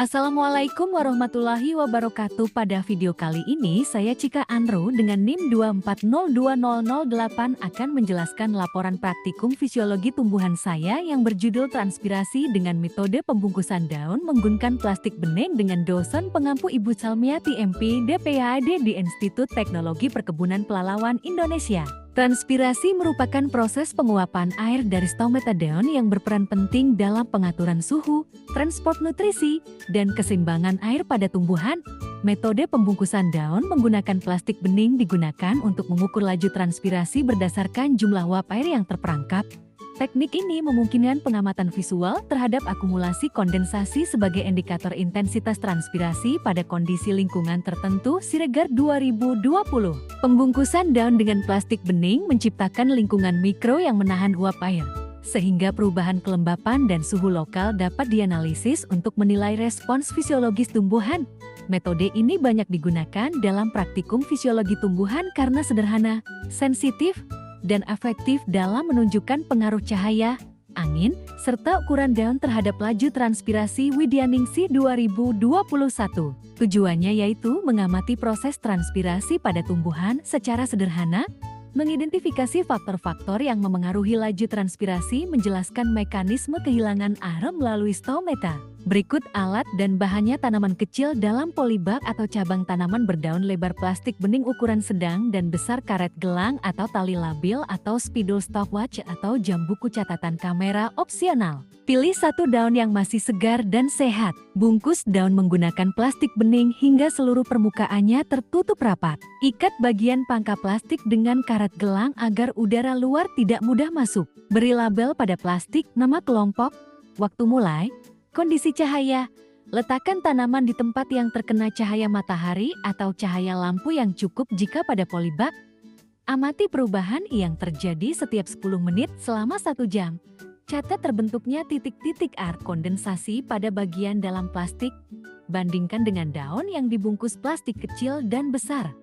Assalamualaikum warahmatullahi wabarakatuh. Pada video kali ini saya Cika Andrew dengan NIM 2402008 akan menjelaskan laporan praktikum fisiologi tumbuhan saya yang berjudul transpirasi dengan metode pembungkusan daun menggunakan plastik bening dengan dosen pengampu Ibu Salmiati MP DPhD di Institut Teknologi Perkebunan Pelalawan Indonesia. Transpirasi merupakan proses penguapan air dari stomata daun yang berperan penting dalam pengaturan suhu, transport nutrisi, dan keseimbangan air pada tumbuhan. Metode pembungkusan daun menggunakan plastik bening digunakan untuk mengukur laju transpirasi berdasarkan jumlah uap air yang terperangkap. Teknik ini memungkinkan pengamatan visual terhadap akumulasi kondensasi sebagai indikator intensitas transpirasi pada kondisi lingkungan tertentu Siregar 2020. Pembungkusan daun dengan plastik bening menciptakan lingkungan mikro yang menahan uap air, sehingga perubahan kelembapan dan suhu lokal dapat dianalisis untuk menilai respons fisiologis tumbuhan. Metode ini banyak digunakan dalam praktikum fisiologi tumbuhan karena sederhana, sensitif, dan efektif dalam menunjukkan pengaruh cahaya, angin, serta ukuran daun terhadap laju transpirasi Widyaningsih 2021. Tujuannya yaitu mengamati proses transpirasi pada tumbuhan secara sederhana, mengidentifikasi faktor-faktor yang memengaruhi laju transpirasi, menjelaskan mekanisme kehilangan air melalui stomata. Berikut alat dan bahannya: tanaman kecil dalam polybag atau cabang tanaman berdaun lebar plastik bening ukuran sedang dan besar, karet gelang atau tali labil atau spidol stopwatch atau jam buku catatan kamera opsional. Pilih satu daun yang masih segar dan sehat. Bungkus daun menggunakan plastik bening hingga seluruh permukaannya tertutup rapat. Ikat bagian pangkal plastik dengan karet gelang agar udara luar tidak mudah masuk. Beri label pada plastik, nama kelompok, waktu mulai, kondisi cahaya. Letakkan tanaman di tempat yang terkena cahaya matahari atau cahaya lampu yang cukup jika pada polybag. Amati perubahan yang terjadi setiap 10 menit selama 1 jam. Catat terbentuknya titik-titik air kondensasi pada bagian dalam plastik. Bandingkan dengan daun yang dibungkus plastik kecil dan besar.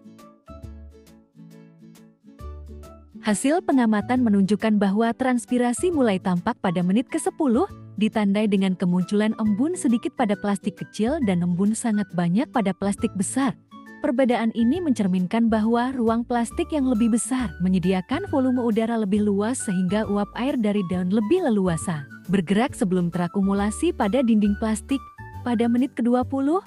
Hasil pengamatan menunjukkan bahwa transpirasi mulai tampak pada menit ke-10, ditandai dengan kemunculan embun sedikit pada plastik kecil dan embun sangat banyak pada plastik besar. Perbedaan ini mencerminkan bahwa ruang plastik yang lebih besar menyediakan volume udara lebih luas sehingga uap air dari daun lebih leluasa bergerak sebelum terakumulasi pada dinding plastik. Pada menit ke-20,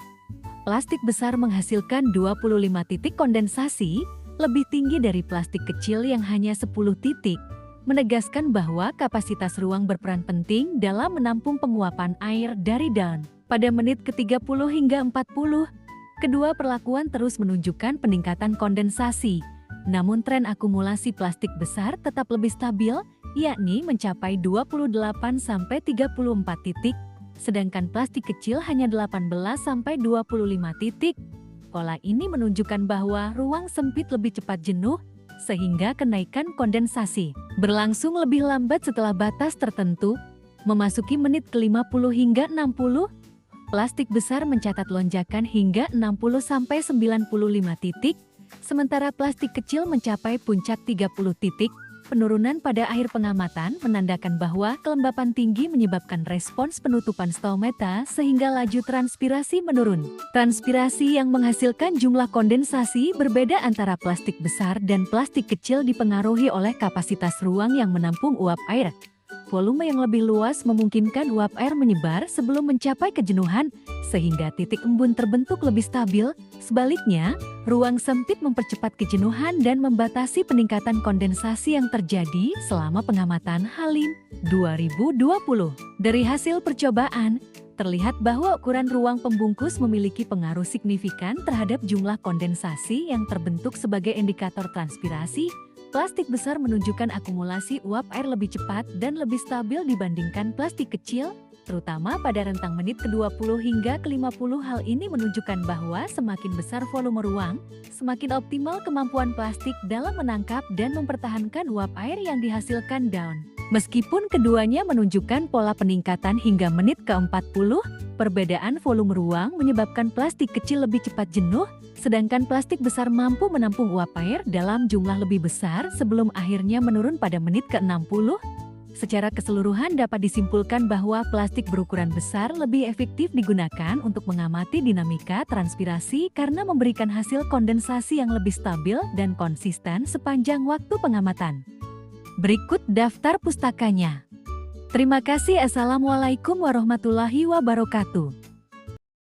plastik besar menghasilkan 25 titik kondensasi, lebih tinggi dari plastik kecil yang hanya 10 titik, menegaskan bahwa kapasitas ruang berperan penting dalam menampung penguapan air dari daun. Pada menit ke-30 hingga 40, kedua perlakuan terus menunjukkan peningkatan kondensasi, namun tren akumulasi plastik besar tetap lebih stabil, yakni mencapai 28-34 titik, sedangkan plastik kecil hanya 18-25 titik. Pola ini menunjukkan bahwa ruang sempit lebih cepat jenuh, sehingga kenaikan kondensasi berlangsung lebih lambat setelah batas tertentu. Memasuki menit ke-50 hingga 60, plastik besar mencatat lonjakan hingga 60-95 titik, sementara plastik kecil mencapai puncak 30 titik. Penurunan pada akhir pengamatan menandakan bahwa kelembapan tinggi menyebabkan respons penutupan stomata sehingga laju transpirasi menurun. Transpirasi yang menghasilkan jumlah kondensasi berbeda antara plastik besar dan plastik kecil dipengaruhi oleh kapasitas ruang yang menampung uap air. Volume yang lebih luas memungkinkan uap air menyebar sebelum mencapai kejenuhan, sehingga titik embun terbentuk lebih stabil. Sebaliknya, ruang sempit mempercepat kejenuhan dan membatasi peningkatan kondensasi yang terjadi selama pengamatan Halim 2020. Dari hasil percobaan, terlihat bahwa ukuran ruang pembungkus memiliki pengaruh signifikan terhadap jumlah kondensasi yang terbentuk sebagai indikator transpirasi. Plastik besar menunjukkan akumulasi uap air lebih cepat dan lebih stabil dibandingkan plastik kecil, terutama pada rentang menit ke-20 hingga ke-50. Hal ini menunjukkan bahwa semakin besar volume ruang, semakin optimal kemampuan plastik dalam menangkap dan mempertahankan uap air yang dihasilkan daun. Meskipun keduanya menunjukkan pola peningkatan hingga menit ke-40, perbedaan volume ruang menyebabkan plastik kecil lebih cepat jenuh, sedangkan plastik besar mampu menampung uap air dalam jumlah lebih besar sebelum akhirnya menurun pada menit ke-60. Secara keseluruhan dapat disimpulkan bahwa plastik berukuran besar lebih efektif digunakan untuk mengamati dinamika transpirasi karena memberikan hasil kondensasi yang lebih stabil dan konsisten sepanjang waktu pengamatan. Berikut daftar pustakanya. Terima kasih. Assalamualaikum warahmatullahi wabarakatuh.